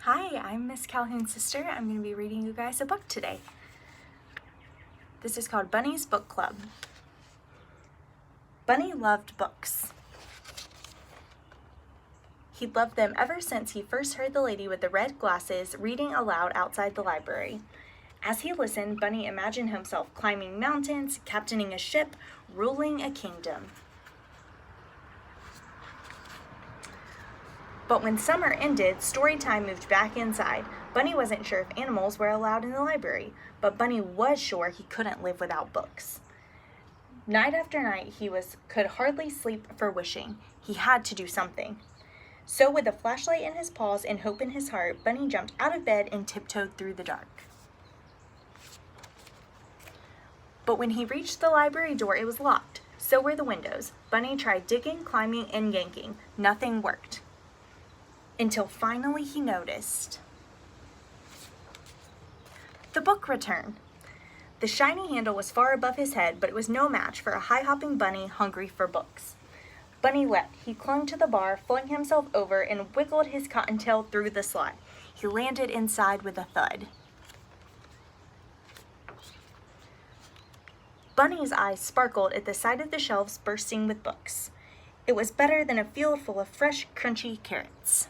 Hi, I'm Miss Calhoun's sister. I'm going to be reading you guys a book today. This is called Bunny's Book Club. Bunny loved books. He'd loved them ever since he first heard the lady with the red glasses reading aloud outside the library. As he listened, Bunny imagined himself climbing mountains, captaining a ship, ruling a kingdom. But when summer ended, story time moved back inside. Bunny wasn't sure if animals were allowed in the library, but Bunny was sure he couldn't live without books. Night after night, he could hardly sleep for wishing. He had to do something. So with a flashlight in his paws and hope in his heart, Bunny jumped out of bed and tiptoed through the dark. But when he reached the library door, it was locked. So were the windows. Bunny tried digging, climbing, and yanking. Nothing worked. Until finally he noticed the book return. The shiny handle was far above his head, but it was no match for a high-hopping bunny hungry for books. Bunny leapt. He clung to the bar, flung himself over, and wiggled his cottontail through the slot. He landed inside with a thud. Bunny's eyes sparkled at the sight of the shelves bursting with books. It was better than a field full of fresh, crunchy carrots.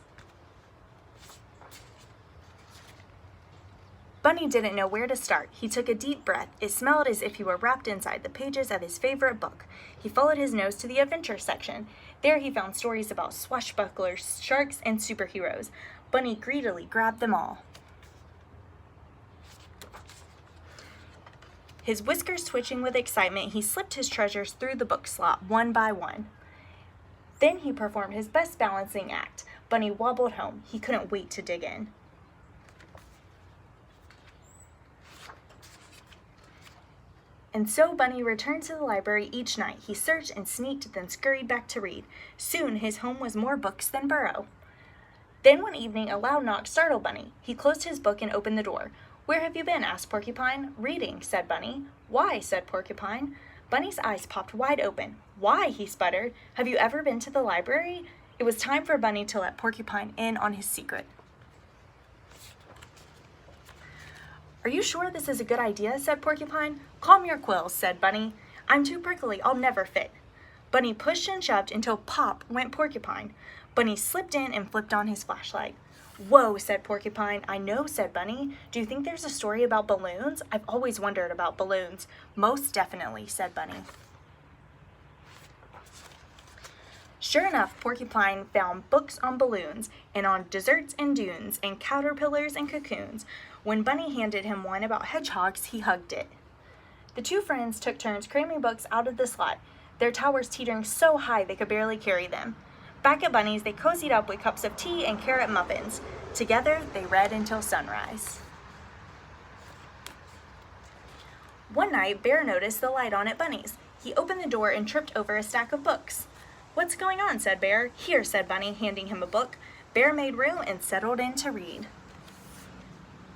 Bunny didn't know where to start. He took a deep breath. It smelled as if he were wrapped inside the pages of his favorite book. He followed his nose to the adventure section. There he found stories about swashbucklers, sharks, and superheroes. Bunny greedily grabbed them all. His whiskers twitching with excitement, he slipped his treasures through the book slot one by one. Then he performed his best balancing act. Bunny wobbled home. He couldn't wait to dig in. And so Bunny returned to the library each night. He searched and sneaked, then scurried back to read. Soon his home was more books than burrow. Then one evening a loud knock startled Bunny. He closed his book and opened the door. "Where have you been?" asked Porcupine. "Reading," said Bunny. "Why?" said Porcupine. Bunny's eyes popped wide open. "Why?" he sputtered. "Have you ever been to the library?" It was time for Bunny to let Porcupine in on his secret. "Are you sure this is a good idea?" said Porcupine. "Calm your quills," said Bunny. "I'm too prickly, I'll never fit." Bunny pushed and shoved until pop went Porcupine. Bunny slipped in and flipped on his flashlight. "Whoa," said Porcupine. "I know," said Bunny. "Do you think there's a story about balloons? I've always wondered about balloons." "Most definitely," said Bunny. Sure enough, Porcupine found books on balloons and on deserts and dunes and caterpillars and cocoons. When Bunny handed him one about hedgehogs, he hugged it. The two friends took turns cramming books out of the slot, their towers teetering so high they could barely carry them. Back at Bunny's, they cozied up with cups of tea and carrot muffins. Together, they read until sunrise. One night, Bear noticed the light on at Bunny's. He opened the door and tripped over a stack of books. "What's going on?" said Bear. "Here," said Bunny, handing him a book. Bear made room and settled in to read.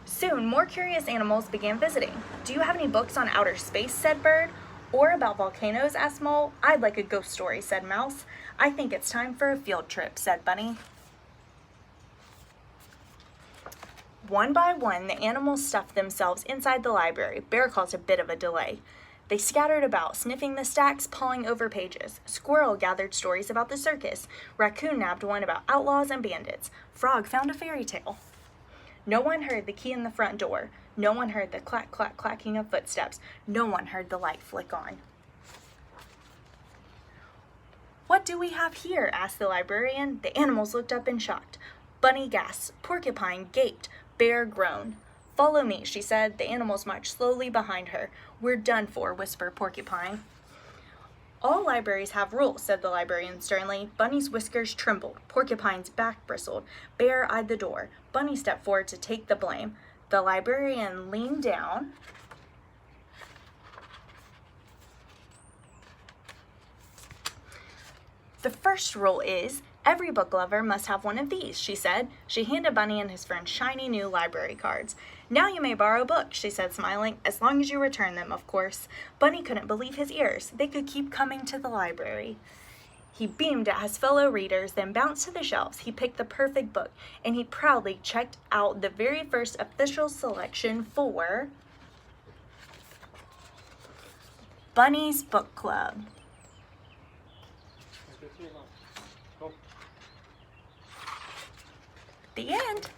Soon, more curious animals began visiting. "Do you have any books on outer space?" said Bird. "Or about volcanoes?" asked Mole. "I'd like a ghost story," said Mouse. "I think it's time for a field trip," said Bunny. One by one, the animals stuffed themselves inside the library. Bear caused a bit of a delay. They scattered about, sniffing the stacks, pawing over pages. Squirrel gathered stories about the circus. Raccoon nabbed one about outlaws and bandits. Frog found a fairy tale. No one heard the key in the front door. No one heard the clack, clack, clacking of footsteps. No one heard the light flick on. "What do we have here?" asked the librarian. The animals looked up in shock. Bunny gasped. Porcupine gaped. Bear groaned. "Follow me," she said. The animals marched slowly behind her. "We're done for," whispered Porcupine. "All libraries have rules," said the librarian sternly. Bunny's whiskers trembled. Porcupine's back bristled. Bear eyed the door. Bunny stepped forward to take the blame. The librarian leaned down "The first rule is, every book lover must have one of these," she said. She handed Bunny and his friend shiny new library cards. "Now you may borrow books," she said, smiling, "as long as you return them, of course." Bunny couldn't believe his ears. They could keep coming to the library. He beamed at his fellow readers, then bounced to the shelves. He picked the perfect book, and he proudly checked out the very first official selection for Bunny's Book Club. The end.